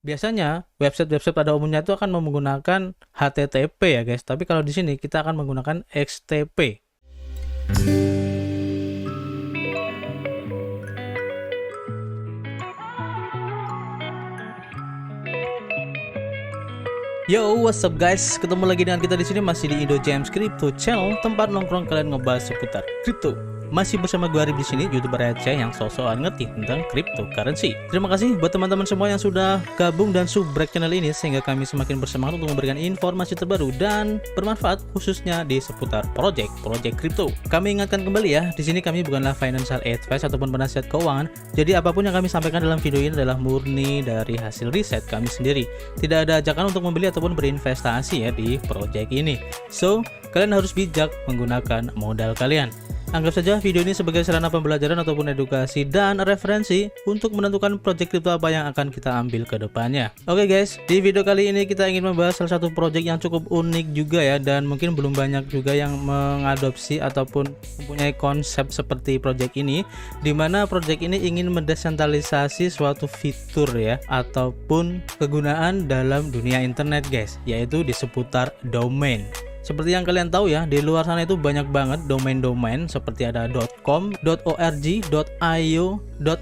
Biasanya website-website pada umumnya itu akan menggunakan HTTP ya guys, tapi kalau di sini kita akan menggunakan HTTP. Yo, what's up guys? Ketemu lagi dengan kita di sini, masih di Indo James Crypto Channel, tempat nongkrong kalian ngebahas seputar kripto. Masih bersama gue Arif di sini, YouTuber receh yang sok-sokan ngerti tentang cryptocurrency. Terima kasih buat teman-teman semua yang sudah gabung dan subrek channel ini, sehingga kami semakin bersemangat untuk memberikan informasi terbaru dan bermanfaat khususnya di seputar project kripto. Kami ingatkan kembali ya, di sini kami bukanlah financial advice ataupun penasihat keuangan. Jadi apapun yang kami sampaikan dalam video ini adalah murni dari hasil riset kami sendiri. Tidak ada ajakan untuk membeli ataupun berinvestasi ya di project ini. So, kalian harus bijak menggunakan modal kalian. Anggap saja video ini sebagai sarana pembelajaran ataupun edukasi dan referensi untuk menentukan project kripto apa yang akan kita ambil ke depannya. Oke guys, di video kali ini kita ingin membahas salah satu project yang cukup unik juga ya, dan mungkin belum banyak juga yang mengadopsi ataupun mempunyai konsep seperti project ini, dimana project ini ingin mendesentralisasi suatu fitur ya ataupun kegunaan dalam dunia internet guys, yaitu di seputar domain. Seperti yang kalian tahu ya, di luar sana itu banyak banget domain-domain seperti ada .com, .org, .io,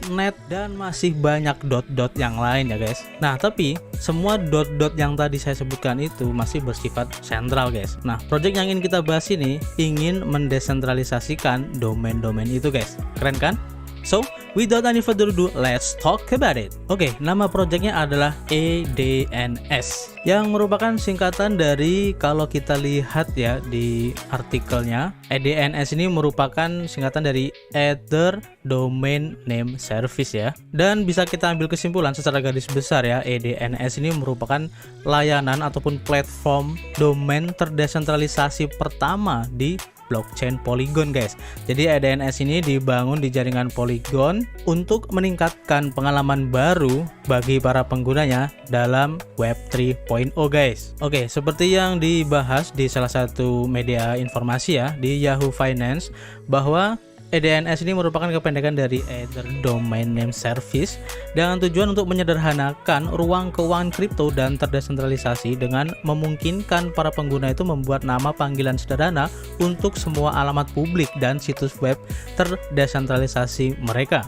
.net, dan masih banyak dot yang lain ya guys. Nah, tapi semua dot yang tadi saya sebutkan itu masih bersifat sentral guys. Nah, project yang ingin kita bahas ini ingin mendesentralisasikan domain-domain itu guys. Keren kan? So, without any further ado, let's talk about it. Oke, nama projectnya adalah EDNS, yang merupakan singkatan dari, kalau kita lihat ya di artikelnya, EDNS ini merupakan singkatan dari Ether Domain Name Service ya. Dan bisa kita ambil kesimpulan secara garis besar ya, EDNS ini merupakan layanan ataupun platform domain terdesentralisasi pertama di blockchain Polygon guys. Jadi EDNS ini dibangun di jaringan Polygon untuk meningkatkan pengalaman baru bagi para penggunanya dalam Web 3.0 guys. Oke, seperti yang dibahas di salah satu media informasi ya, di Yahoo Finance, bahwa EDNS ini merupakan kependekan dari Ether Domain Name Service dengan tujuan untuk menyederhanakan ruang keuangan kripto dan terdesentralisasi dengan memungkinkan para pengguna itu membuat nama panggilan sederhana untuk semua alamat publik dan situs web terdesentralisasi mereka.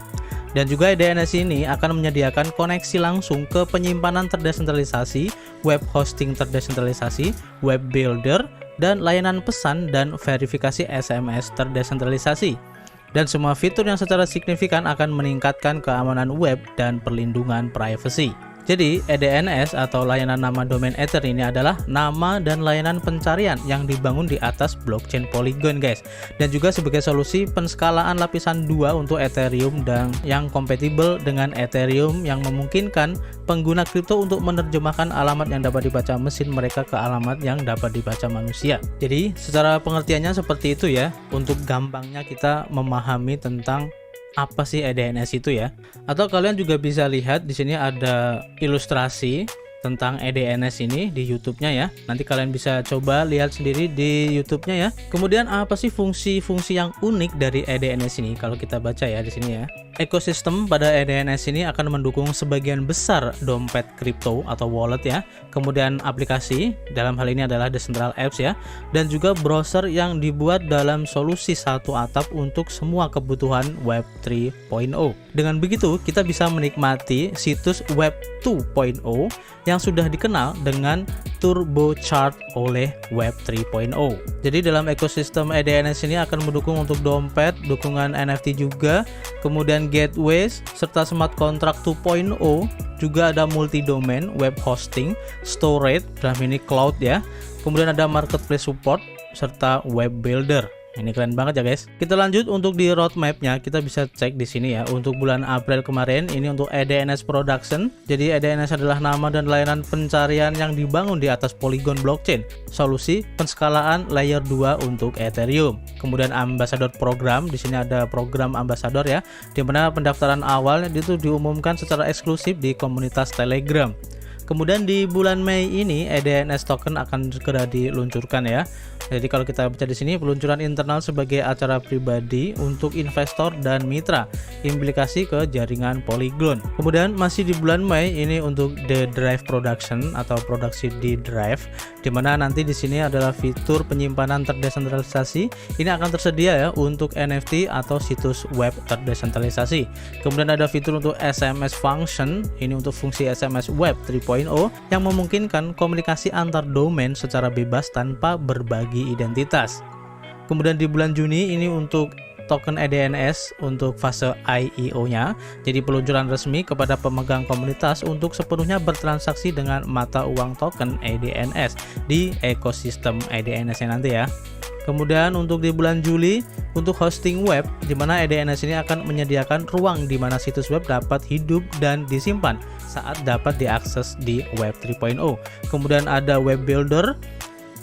Dan juga EDNS ini akan menyediakan koneksi langsung ke penyimpanan terdesentralisasi, web hosting terdesentralisasi, web builder, dan layanan pesan dan verifikasi SMS terdesentralisasi. Dan semua fitur yang secara signifikan akan meningkatkan keamanan web dan perlindungan privasi. Jadi EDNS atau layanan nama domain Ether ini adalah nama dan layanan pencarian yang dibangun di atas blockchain Polygon guys, dan juga sebagai solusi penskalaan lapisan 2 untuk Ethereum dan yang kompatibel dengan Ethereum, yang memungkinkan pengguna kripto untuk menerjemahkan alamat yang dapat dibaca mesin mereka ke alamat yang dapat dibaca manusia. Jadi secara pengertiannya seperti itu ya, untuk gampangnya kita memahami tentang apa sih EDNS itu ya. Atau kalian juga bisa lihat di sini ada ilustrasi tentang EDNS ini di YouTube-nya ya. Nanti kalian bisa coba lihat sendiri di YouTube-nya ya. Kemudian apa sih fungsi-fungsi yang unik dari EDNS ini? Kalau kita baca ya di sini ya. Ekosistem pada EDNS ini akan mendukung sebagian besar dompet kripto atau wallet ya. Kemudian aplikasi, dalam hal ini adalah Decentral Apps ya. Dan juga browser yang dibuat dalam solusi satu atap untuk semua kebutuhan Web 3.0. Dengan begitu, kita bisa menikmati situs Web 2.0 yang sudah dikenal dengan turbocharged oleh Web 3.0. Jadi dalam ekosistem EDNS ini akan mendukung untuk dompet, dukungan NFT juga, kemudian gateways, serta smart contract 2.0, juga ada multi domain, web hosting, storage, dalam ini cloud ya, kemudian ada marketplace support, serta web builder. Ini keren banget ya guys. Kita lanjut untuk di roadmapnya, kita bisa cek di sini ya. Untuk bulan April kemarin ini untuk EDNS Production. Jadi EDNS adalah nama dan layanan pencarian yang dibangun di atas Polygon blockchain, solusi penskalaan layer 2 untuk Ethereum. Kemudian Ambassador program, di sini ada program Ambassador ya, di mana pendaftaran awal itu diumumkan secara eksklusif di komunitas Telegram. Kemudian di bulan Mei ini EDNS token akan segera diluncurkan ya. Jadi kalau kita baca di sini, peluncuran internal sebagai acara pribadi untuk investor dan mitra, implikasi ke jaringan Polygon. Kemudian masih di bulan Mei ini untuk The Drive Production atau produksi di Drive, dimana nanti di sini adalah fitur penyimpanan terdesentralisasi. Ini akan tersedia ya untuk NFT atau situs web terdesentralisasi. Kemudian ada fitur untuk SMS function, ini untuk fungsi SMS web 3.0 yang memungkinkan komunikasi antar domain secara bebas tanpa berbagi identitas. Kemudian di bulan Juni ini untuk token EDNS untuk fase IEO-nya, jadi peluncuran resmi kepada pemegang komunitas untuk sepenuhnya bertransaksi dengan mata uang token EDNS di ekosistem EDNS-nya nanti ya. Kemudian untuk di bulan Juli untuk hosting web, di mana EDNS ini akan menyediakan ruang di mana situs web dapat hidup dan disimpan saat dapat diakses di web 3.0. Kemudian ada web builder.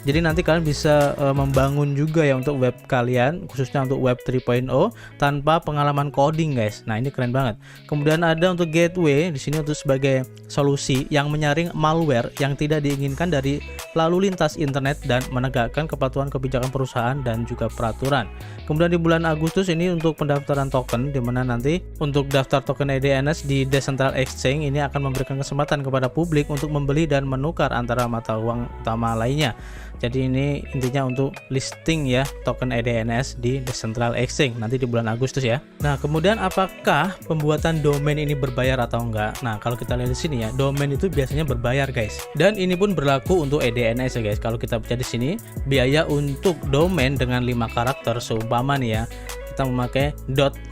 Jadi nanti kalian bisa membangun juga ya untuk web kalian, khususnya untuk web 3.0 tanpa pengalaman coding guys. Nah, ini keren banget. Kemudian ada untuk gateway di sini untuk sebagai solusi yang menyaring malware yang tidak diinginkan dari lalu lintas internet dan menegakkan kepatuhan kebijakan perusahaan dan juga peraturan. Kemudian di bulan Agustus ini untuk pendaftaran token, di mana nanti untuk daftar token EDNS di Decentral Exchange ini akan memberikan kesempatan kepada publik untuk membeli dan menukar antara mata uang utama lainnya. Jadi ini intinya untuk listing ya token EDNS di Decentral Exchange nanti di bulan Agustus ya. Nah, kemudian apakah pembuatan domain ini berbayar atau enggak? Nah, kalau kita lihat di sini ya, domain itu biasanya berbayar guys. Dan ini pun berlaku untuk EDNS ya guys. Kalau kita baca di sini, biaya untuk domain dengan 5 karakter seumpama nih ya, kita memakai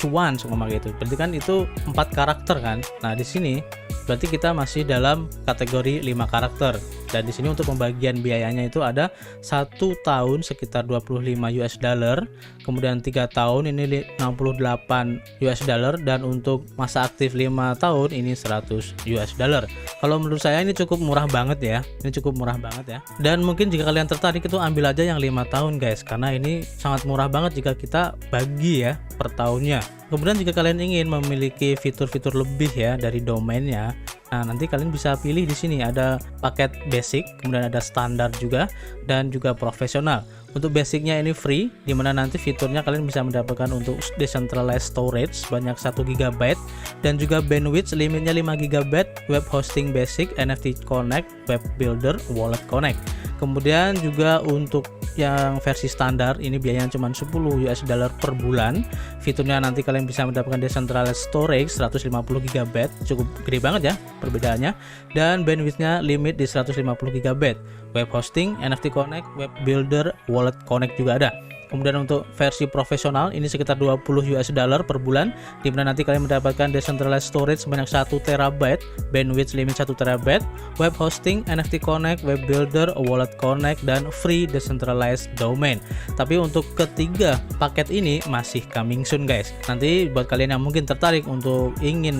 .cuan seumpama itu. Berarti kan itu 4 karakter kan. Nah, di sini berarti kita masih dalam kategori 5 karakter. Dan di sini untuk pembagian biayanya itu ada 1 tahun sekitar 25 US dollar, kemudian 3 tahun ini 68 US dollar, dan untuk masa aktif 5 tahun ini 100 US dollar. Kalau menurut saya ini cukup murah banget ya. Ini cukup murah banget ya. Dan mungkin jika kalian tertarik itu ambil aja yang 5 tahun guys, karena ini sangat murah banget jika kita bagi ya per tahunnya. Kemudian jika kalian ingin memiliki fitur-fitur lebih ya dari domainnya, nah nanti kalian bisa pilih di sini ada paket basic, kemudian ada standar juga, dan juga profesional. Untuk basicnya ini free, dimana nanti fiturnya kalian bisa mendapatkan untuk decentralized storage sebanyak 1 GB dan juga bandwidth limitnya 5 GB, web hosting basic, NFT Connect, web builder, wallet connect. Kemudian juga untuk yang versi standar ini biayanya cuma 10 US dollar per bulan. Fiturnya nanti kalian bisa mendapatkan decentralized storage 150 GB, cukup gede banget ya perbedaannya, dan bandwidthnya limit di 150 GB. Web hosting, NFT Connect, web builder, wallet connect juga ada. Kemudian untuk versi profesional ini sekitar 20 US dollar per bulan, dimana nanti kalian mendapatkan decentralized storage sebanyak 1 TB, bandwidth limit 1 TB, web hosting, NFT Connect, web builder, wallet connect, dan free decentralized domain. Tapi untuk ketiga paket ini masih coming soon guys. Nanti buat kalian yang mungkin tertarik untuk ingin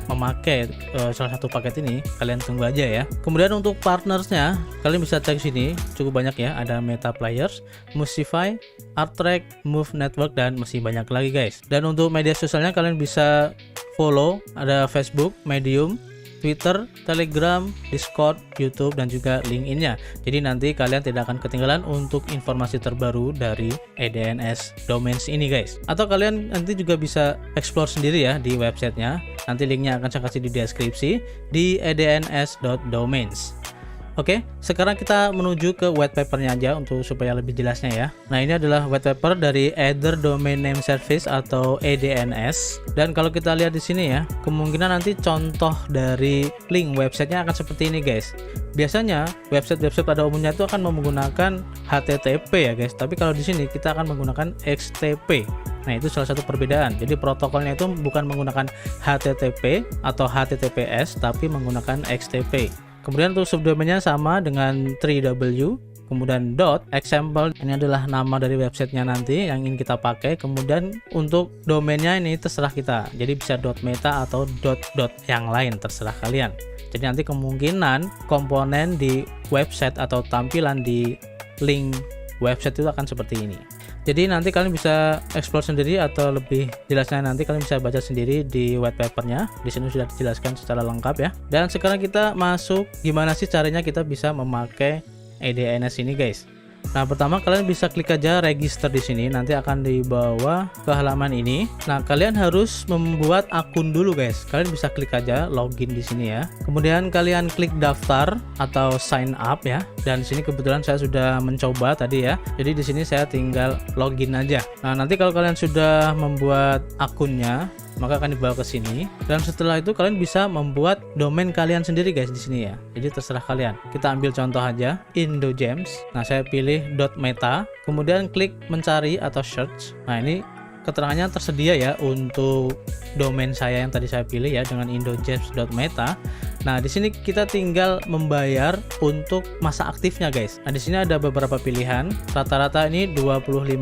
memakai salah satu paket ini, kalian tunggu aja ya. Kemudian untuk partnersnya kalian bisa cek sini, cukup banyak ya, ada Meta Players, Musify, Arttrack, Move Network, dan masih banyak lagi guys. Dan untuk media sosialnya kalian bisa follow, ada Facebook, Medium, Twitter, Telegram, Discord, YouTube, dan juga LinkedIn-nya. Jadi nanti kalian tidak akan ketinggalan untuk informasi terbaru dari EDNS Domains ini guys. Atau kalian nanti juga bisa explore sendiri ya di websitenya. Nanti linknya akan saya kasih di deskripsi di edns.domains. Oke, sekarang kita menuju ke white papernya aja untuk supaya lebih jelasnya ya. Nah, ini adalah white paper dari Ether Domain Name Service atau EDNS. Dan kalau kita lihat di sini ya, kemungkinan nanti contoh dari link websitenya akan seperti ini guys. Biasanya website-website pada umumnya itu akan menggunakan HTTP ya guys. Tapi kalau di sini kita akan menggunakan XTP. Nah, itu salah satu perbedaan. Jadi protokolnya itu bukan menggunakan HTTP atau HTTPS, tapi menggunakan XTP. Kemudian untuk subdomainnya sama dengan 3W, kemudian .example ini adalah nama dari websitenya nanti yang ingin kita pakai. Kemudian untuk domainnya ini terserah kita, jadi bisa .meta atau .dot yang lain, terserah kalian. Jadi nanti kemungkinan komponen di website atau tampilan di link website itu akan seperti ini. Jadi nanti kalian bisa explore sendiri, atau lebih jelasnya nanti kalian bisa baca sendiri di white papernya. Di sini sudah dijelaskan secara lengkap ya. Dan sekarang kita masuk gimana sih caranya kita bisa memakai EDNS ini guys. Nah, pertama kalian bisa klik aja register di sini, nanti akan dibawa ke halaman ini. Nah, kalian harus membuat akun dulu guys. Kalian bisa klik aja login di sini ya. Kemudian kalian klik daftar atau sign up ya. Dan di sini kebetulan saya sudah mencoba tadi ya. Jadi di sini saya tinggal login aja. Nah, nanti kalau kalian sudah membuat akunnya, maka akan dibawa ke sini, dan setelah itu kalian bisa membuat domain kalian sendiri guys di sini ya. Jadi terserah kalian. Kita ambil contoh aja IndoGems. Nah, saya pilih .meta, kemudian klik mencari atau search. Nah, ini keterangannya tersedia ya untuk domain saya yang tadi saya pilih ya dengan indogems.meta. Nah, di sini kita tinggal membayar untuk masa aktifnya guys. Nah, di sini ada beberapa pilihan. Rata-rata ini $25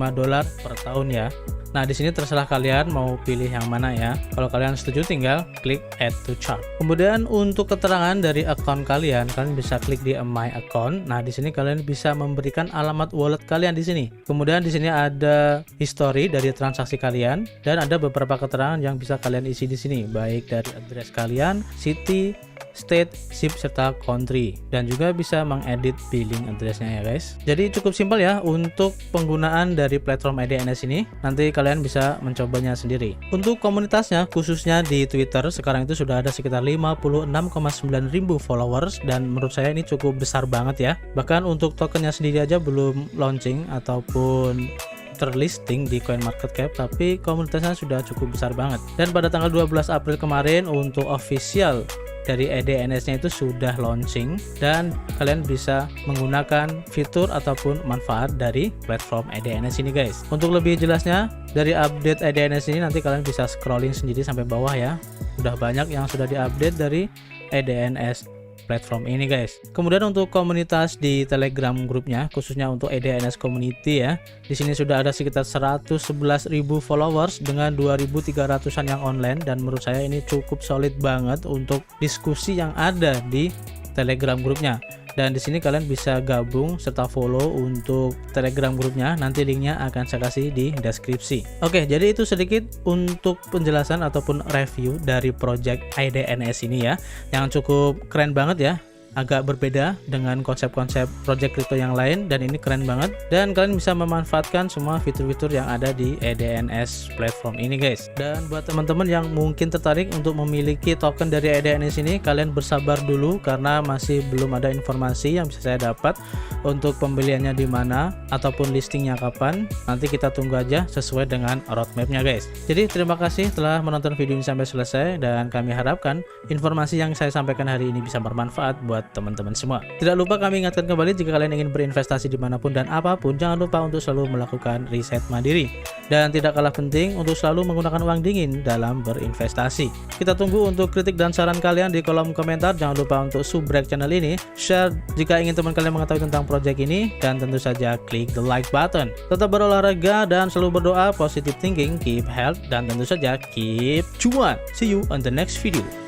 per tahun ya. Nah, di sini terserah kalian mau pilih yang mana ya. Kalau kalian setuju tinggal klik add to chart. Kemudian untuk keterangan dari akun kalian bisa klik di my account. Nah, di sini kalian bisa memberikan alamat wallet kalian di sini. Kemudian di sini ada history dari transaksi kalian dan ada beberapa keterangan yang bisa kalian isi di sini, baik dari address kalian, city, state, zip, serta country, dan juga bisa mengedit billing addressnya ya guys. Jadi cukup simpel ya untuk penggunaan dari platform EDNS ini. Nanti kalian bisa mencobanya sendiri. Untuk komunitasnya khususnya di Twitter sekarang itu sudah ada sekitar 56,9 ribu followers, dan menurut saya ini cukup besar banget ya. Bahkan untuk tokennya sendiri aja belum launching ataupun terlisting di CoinMarketCap, tapi komunitasnya sudah cukup besar banget. Dan pada tanggal 12 April kemarin untuk official dari EDNS-nya itu sudah launching, dan kalian bisa menggunakan fitur ataupun manfaat dari platform EDNS ini guys. Untuk lebih jelasnya dari update EDNS ini nanti kalian bisa scrolling sendiri sampai bawah ya. Udah banyak yang sudah diupdate dari EDNS platform ini guys. Kemudian untuk komunitas di Telegram grupnya khususnya untuk EDNS community ya. Di sini sudah ada sekitar 111.000 followers dengan 2.300-an yang online, dan menurut saya ini cukup solid banget untuk diskusi yang ada di Telegram grupnya. Dan di sini kalian bisa gabung serta follow untuk Telegram grupnya. Nanti linknya akan saya kasih di deskripsi. Oke, jadi itu sedikit untuk penjelasan ataupun review dari project IDNS ini ya, yang cukup keren banget ya. Agak berbeda dengan konsep-konsep project crypto yang lain, dan ini keren banget, dan kalian bisa memanfaatkan semua fitur-fitur yang ada di EDNS platform ini guys. Dan buat teman-teman yang mungkin tertarik untuk memiliki token dari EDNS ini, kalian bersabar dulu karena masih belum ada informasi yang bisa saya dapat untuk pembeliannya di mana ataupun listingnya kapan. Nanti kita tunggu aja sesuai dengan roadmapnya guys. Jadi terima kasih telah menonton video ini sampai selesai, dan kami harapkan informasi yang saya sampaikan hari ini bisa bermanfaat buat teman-teman semua. Tidak lupa kami ingatkan kembali, jika kalian ingin berinvestasi dimanapun dan apapun, jangan lupa untuk selalu melakukan riset mandiri, dan tidak kalah penting untuk selalu menggunakan uang dingin dalam berinvestasi. Kita tunggu untuk kritik dan saran kalian di kolom komentar. Jangan lupa untuk subscribe channel ini, share jika ingin teman kalian mengetahui tentang project ini, dan tentu saja klik the like button. Tetap berolahraga dan selalu berdoa, positive thinking, keep health, dan tentu saja keep cuan. See you on the next video.